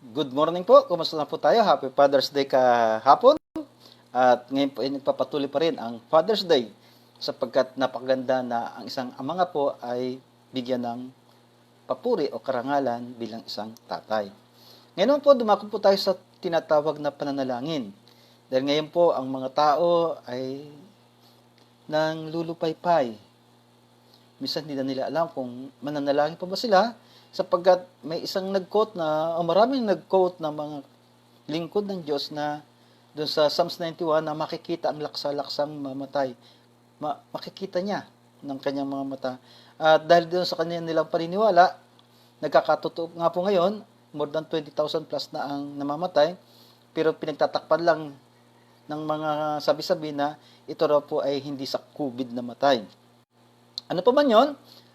Good morning po. Kumusta na po tayo? Happy Father's Day kahapon. At ngayon po ay nagpapatuloy pa rin ang Father's Day sapagkat napakaganda na ang isang ama nga po ay bigyan ng papuri o karangalan bilang isang tatay. Ngayon po dumako po tayo sa tinatawag na pananalangin. Dahil ngayon po ang mga tao ay nang lulupaypay. Minsan hindi na nila alam kung mananalangin pa ba sila sapagkat may isang nag-quote na, o maraming nag-quote na mga lingkod ng Diyos na doon sa Psalms 91 na makikita ang laksa-laksang mamatay. Makikita niya ng kanyang mga mata. At dahil doon sa kanya nilang paniniwala, nagkakatotoo nga po ngayon, more than 20,000 plus na ang namamatay, pero pinagtatakpan lang ng mga sabi-sabi na ito raw po ay hindi sa COVID na matay. Ano pa man yon?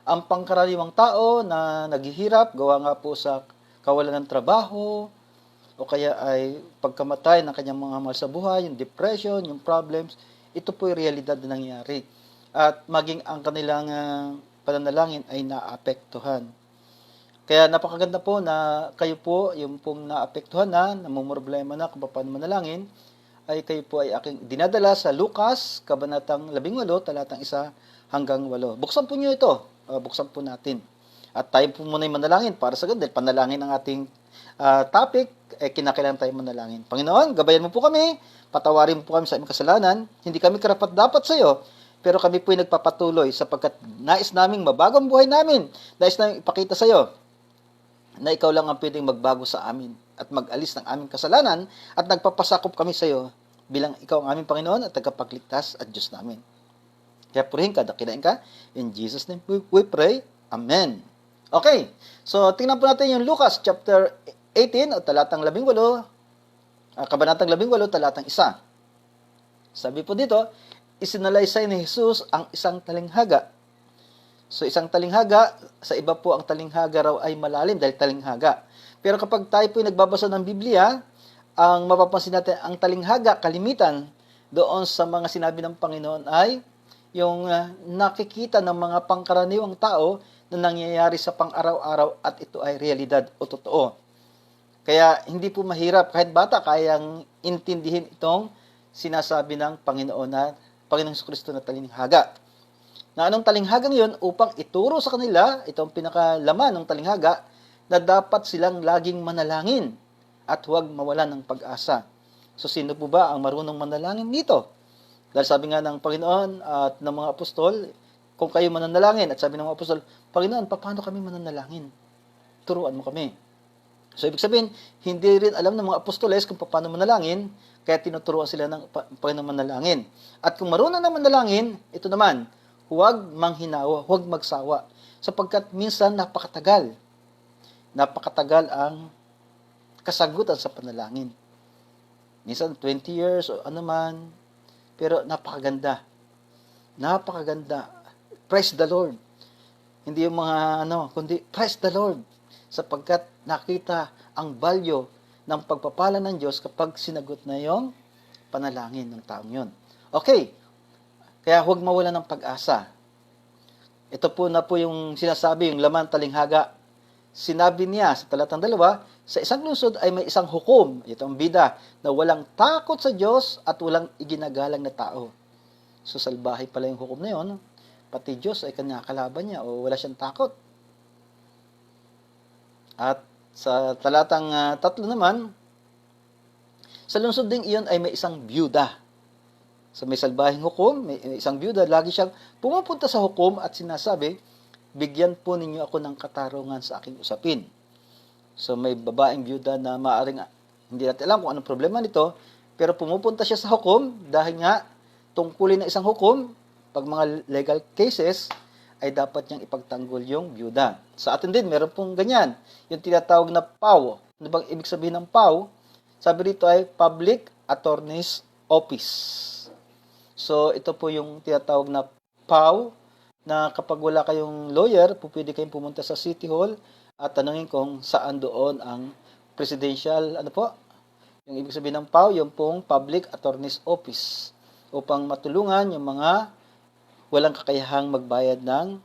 Ang pangkaraniwang tao na naghihirap, gawa nga po sa kawalan ng trabaho, o kaya ay pagkamatay ng kanyang mga mahal sa buhay, yung depression, yung problems, ito po yung realidad na nangyari. At maging ang kanilang pananalangin ay naapektuhan. Kaya napakaganda po na kayo po, yung pong naapektuhan na, namumroblema na kung paano manalangin, ay kayo po ay aking dinadala sa Lucas, Kabanatang 18, talatang 1 hanggang 8. Buksan po nyo ito. Buksan po natin. At tayo po muna yung manalangin para sa ganda. Panalangin ang ating topic, kinakailangan tayo manalangin. Panginoon, gabayan mo po kami, patawarin mo po kami sa aming kasalanan. Hindi kami karapat-dapat sa iyo, pero kami po ay nagpapatuloy sapagkat nais naming mabago ang buhay namin. Nais naming ipakita sa iyo na ikaw lang ang pwedeng magbago sa amin at mag-alis ng aming kasalanan at nagpapasakop kami sa iyo bilang ikaw ang aming Panginoon at tagapagligtas at Diyos namin. Kaya purihin ka, dakinain ka. In Jesus' name we pray. Amen. Okay. So, tingnan po natin yung Lucas chapter 18 o talatang 18, Kabanatang 18, talatang 1. Sabi po dito, isinalaysay ni Jesus ang isang talinghaga. So, isang talinghaga, sa iba po ang talinghaga raw ay malalim dahil talinghaga. Pero kapag tayo po nagbabasa ng Biblia, ang mapapansin natin, ang talinghaga, kalimitan, doon sa mga sinabi ng Panginoon ay yung nakikita ng mga pangkaraniwang tao na nangyayari sa pang-araw-araw at ito ay realidad o totoo. Kaya hindi po mahirap, kahit bata, kayang intindihin itong sinasabi ng Panginoong Kristo na talinghaga. Na anong talinghagang yun upang ituro sa kanila, itong pinakalaman ng talinghaga, na dapat silang laging manalangin at huwag mawalan ng pag-asa. So sino po ba ang marunong manalangin dito? Dahil sabi nga ng Panginoon at ng mga apostol, kung kayo mananalangin, at sabi ng mga apostol, Panginoon, paano kami mananalangin? Turuan mo kami. So, ibig sabihin, hindi rin alam ng mga apostoles kung paano manalangin, kaya tinuturuan sila ng Panginoon manalangin. At kung marunong na manalangin, ito naman, huwag manghinawa, huwag magsawa, sapagkat minsan napakatagal. Napakatagal ang kasagutan sa panalangin. Minsan 20 years o ano man, pero napakaganda. Napakaganda. Praise the Lord. Hindi yung mga kundi praise the Lord. Sapagkat nakita ang value ng pagpapala ng Diyos kapag sinagot na yung panalangin ng taong yun. Okay. Kaya huwag mawala ng pag-asa. Ito po na po yung sinasabi, yung laman talinghaga. Sinabi niya sa talatang 2, sa isang lungsod ay may isang hukom, ito ang bida, na walang takot sa Diyos at walang iginagalang na tao. So, salbahe pala yung hukom na yun. Pati Diyos ay kanyakalaban niya o wala siyang takot. At sa talatang 3 naman, sa lungsod ding iyon ay may isang byuda. So, may salbahing hukom, may isang byuda, lagi siyang pumupunta sa hukom at sinasabi, bigyan po ninyo ako ng katarungan sa aking usapin. So, may babaeng byuda na maaring, hindi natin alam kung anong problema nito, pero pumupunta siya sa hukom dahil nga tungkulin ng isang hukom, pag mga legal cases, ay dapat niyang ipagtanggol yung byuda. Sa atin din, meron pong ganyan. Yung tinatawag na PAW. Ano bang ibig sabihin ng PAW? Sabi dito ay Public Attorney's Office. So, ito po yung tinatawag na PAW, na kapag wala kayong lawyer, pwede kayong pumunta sa City Hall at tanungin kung saan doon ang presidential, yung ibig sabihin ng PAW, yung pong Public Attorney's Office, upang matulungan yung mga walang kakayahang magbayad ng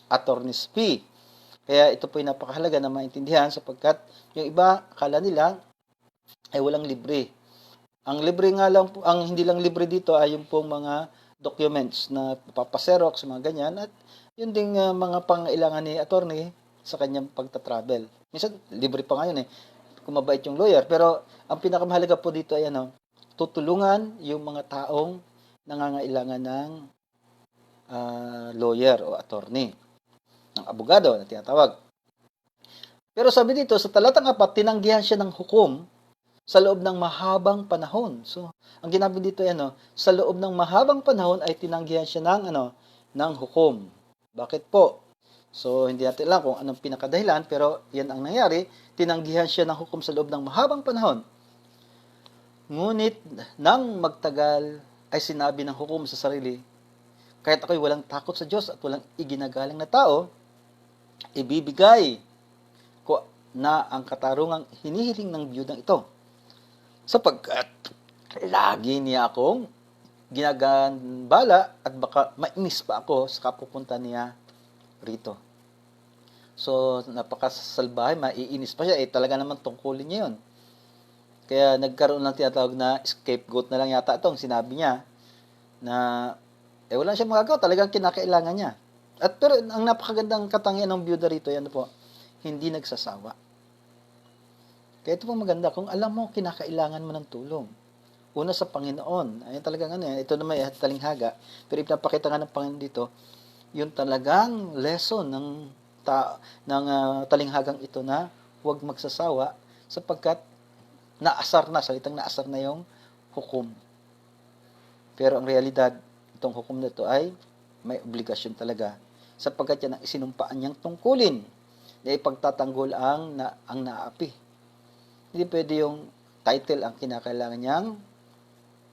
attorney's fee. Kaya ito po ay napakahalaga na maintindihan sapagkat yung iba akala nila ay walang libre. Ang libre nga lang po, ang hindi lang libre dito ay yung pong mga documents na papaserox, mga ganyan, at yun ding mga pangailangan ni attorney sa kanyang pagta-travel. Minsan, libre pa ngayon kung mabait yung lawyer. Pero ang pinakamahalaga po dito ay tutulungan yung mga taong nangangailangan ng lawyer o attorney, ng abogado na tinatawag. Pero sabi dito, sa talatang 4, tinanggihan siya ng hukom sa loob ng mahabang panahon. So, ang ginabi dito ay sa loob ng mahabang panahon ay tinanggihan siya ng hukom. Bakit po? So, hindi natin alam kung anong pinakadahilan, pero yan ang nangyari. Tinanggihan siya ng hukom sa loob ng mahabang panahon. Ngunit, nang magtagal, ay sinabi ng hukom sa sarili, kahit ako'y walang takot sa Diyos at walang iginagalang na tao, ibibigay ko na ang katarungang hinihiling ng biyudang ito. Sapagkat lagi niya akong ginagambala at baka mainis pa ako sa kapupunta niya rito. So, napakasalbahay, maiinis pa siya. Talaga naman tungkulin niya yun. Kaya nagkaroon ng tinatawag na scapegoat na lang yata itong sinabi niya na wala siyang magagawa. Talagang kinakailangan niya. Pero ang napakagandang katangian ng byuda rito, hindi nagsasawa. Kaya ito po maganda, kung alam mo, kinakailangan mo ng tulong. Una sa Panginoon, ay talagang ito naman ay talinghaga, pero ipinapakita nga ng Panginoon dito, yung talagang lesson ng talinghagang ito na huwag magsasawa sapagkat salitang naasar na yung hukom. Pero ang realidad, itong hukom na ito ay may obligasyon talaga sapagkat yan ang isinumpaan niyang tungkulin na ipagtatanggol ang naapi. Hindi pwede yung title ang kinakailangan niyang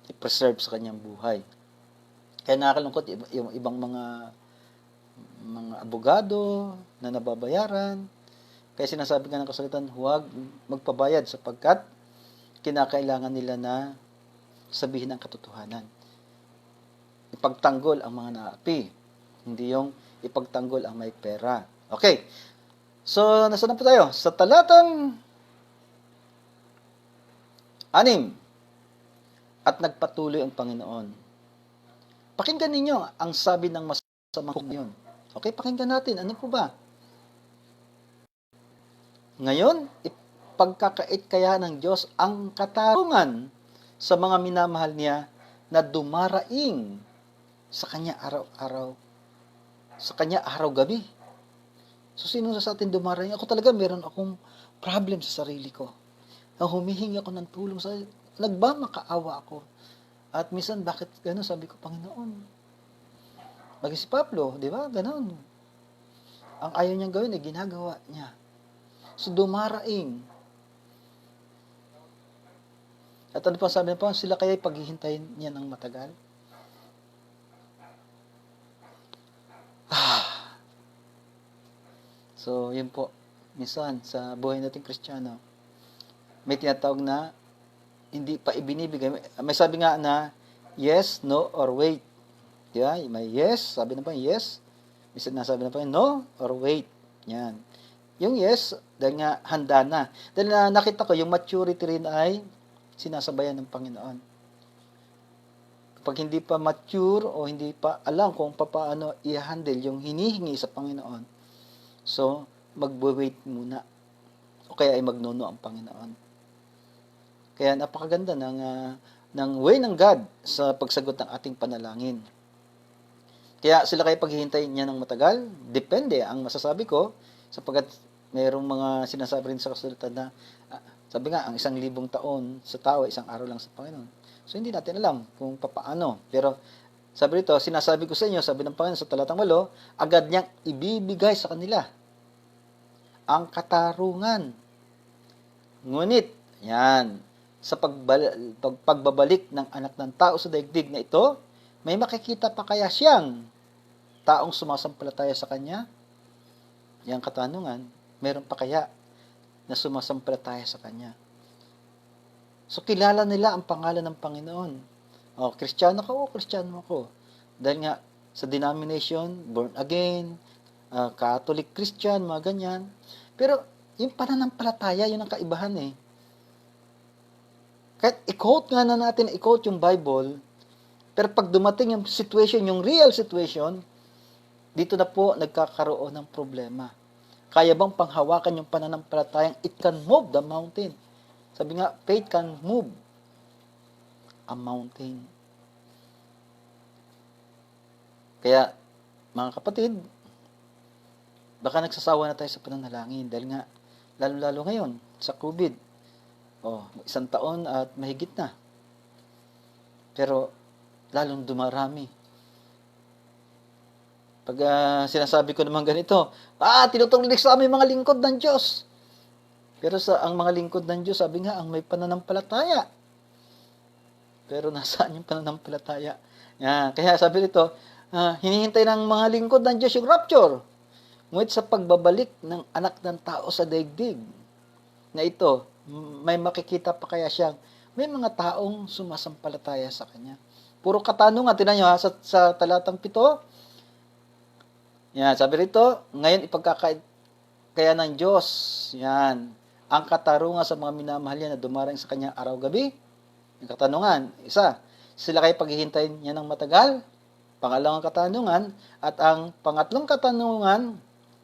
i-preserve sa kanyang buhay. Kaya nakakalungkot yung ibang mga abogado na nababayaran. Kaya sinasabi nga ng kasulatan, huwag magpabayad sapagkat kinakailangan nila na sabihin ang katotohanan. Ipagtanggol ang mga naapi. Hindi yung ipagtanggol ang may pera. Okay. So, nasaan na po tayo? Sa talatang 6, at nagpatuloy ang Panginoon. Pakinggan ninyo ang sabi ng masamang hukom ngayon. Okay, pakinggan natin. Ano po ba? Ngayon, ipagkakait kaya ng Diyos ang katarungan sa mga minamahal niya na dumaraing sa Kanya araw-araw. Sa Kanya araw-gabi. So, sino sa atin dumaraing? Ako talaga, meron akong problem sa sarili ko. Humihingi ako ng tulong sa nagmamakaawa ako. At minsan, bakit gano'n? Sabi ko, Panginoon. Bagay si Pablo, di ba? Gano'n. Ang ayaw niyang gawin, ginagawa niya. So, dumaraing. At ano pa sabi niya, sila kaya paghihintayin niya ng matagal? So, yun po. Minsan, sa buhay nating Kristiyano, may tinatawag na hindi pa ibinibigay. May sabi nga na yes, no, or wait. Di ba? May yes, sabi na pa yes. May sinasabi na pa no, or wait. Yan. Yung yes, dahil nga handa na. Dahil nakita ko, yung maturity rin ay sinasabayan ng Panginoon. Kapag hindi pa mature o hindi pa alam kung paano i-handle yung hinihingi sa Panginoon, so, mag-wait muna. O kaya ay magnono ang Panginoon. Kaya napakaganda ng way ng God sa pagsagot ng ating panalangin. Kaya sila kayo paghihintayin niya ng matagal? Depende. Ang masasabi ko, sapagkat mayroong mga sinasabi rin sa kasulatan na, sabi nga, ang 1,000 taon sa tao, 1 araw lang sa Panginoon. So, hindi natin alam kung paano. Pero, sabi rito, sinasabi ko sa inyo, sabi ng Panginoon sa talatang 8, agad niyang ibibigay sa kanila ang katarungan. Ngunit, yan, sa pagbabalik ng anak ng tao sa daigdig na ito, may makikita pa kaya siyang taong sumasampalataya sa kanya? Yang katanungan, meron pa kaya na sumasampalataya sa kanya? So, kilala nila ang pangalan ng Panginoon. Kristiyano ka, Kristiyano ako. Dahil nga, sa denomination, born again, Catholic Christian, mga ganyan. Pero yung pananampalataya, yun ang kaibahan eh. Kahit i-quote nga na natin, i-quote yung Bible, pero pag dumating yung situation, yung real situation, dito na po nagkakaroon ng problema. Kaya bang panghawakan yung pananampalatayang it can move the mountain? Sabi nga, faith can move a mountain. Kaya, mga kapatid, baka nagsasawa na tayo sa pananalangin dahil nga, lalo-lalo ngayon, sa COVID, 1 taon at mahigit na. Pero, lalong dumarami. Pag sinasabi ko naman ganito, tinutulig sa amin mga lingkod ng Diyos. Pero ang mga lingkod ng Diyos, sabi nga, ang may pananampalataya. Pero nasaan yung pananampalataya? Kaya sabi nito, hinihintay ng mga lingkod ng Diyos yung rapture. Ngunit sa pagbabalik ng anak ng tao sa daigdig, na ito, may makikita pa kaya siyang may mga taong sumasampalataya sa Kanya. Puro katanungan, tinan nyo sa talatang 7, sabi rito, ngayon ipagkakaya ng Diyos, ang katarungan sa mga minamahal niya na dumarang sa Kanya araw-gabi. Yung katanungan, isa, sila kayo paghihintayin niya ng matagal? Pangalawang katanungan, at ang pangatlong katanungan,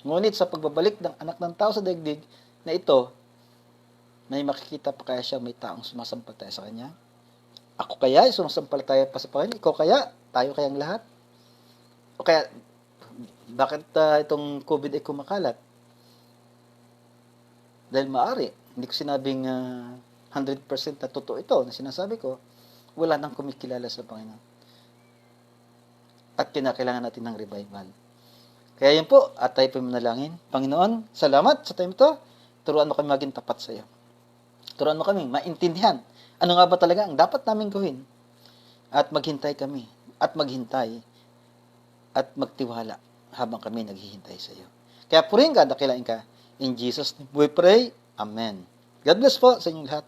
ngunit sa pagbabalik ng anak ng tao sa daigdig, na ito, may makikita pa kaya siya may taong sumasampalataya sa Kanya? Ako kaya, sumasampalataya pa sa Panginoon? Ikaw kaya? Tayo kayang lahat? O kaya, bakit itong COVID ay kumakalat? Dahil maaari, hindi ko sinabing 100% na totoo ito na sinasabi ko, wala nang kumikilala sa Panginoon. At kinakailangan natin ng revival. Kaya yun po, at tayo po manalangin. Panginoon, salamat sa time ito. Turuan mo kami maging tapat sa iyo. Turuan mo kami maintindihan. Ano nga ba talaga ang dapat namin gawin? At maghintay kami. At maghintay. At magtiwala habang kami naghihintay sa iyo. Kaya purihin ka, dakilain ka. In Jesus' name we pray. Amen. God bless po sa inyong lahat.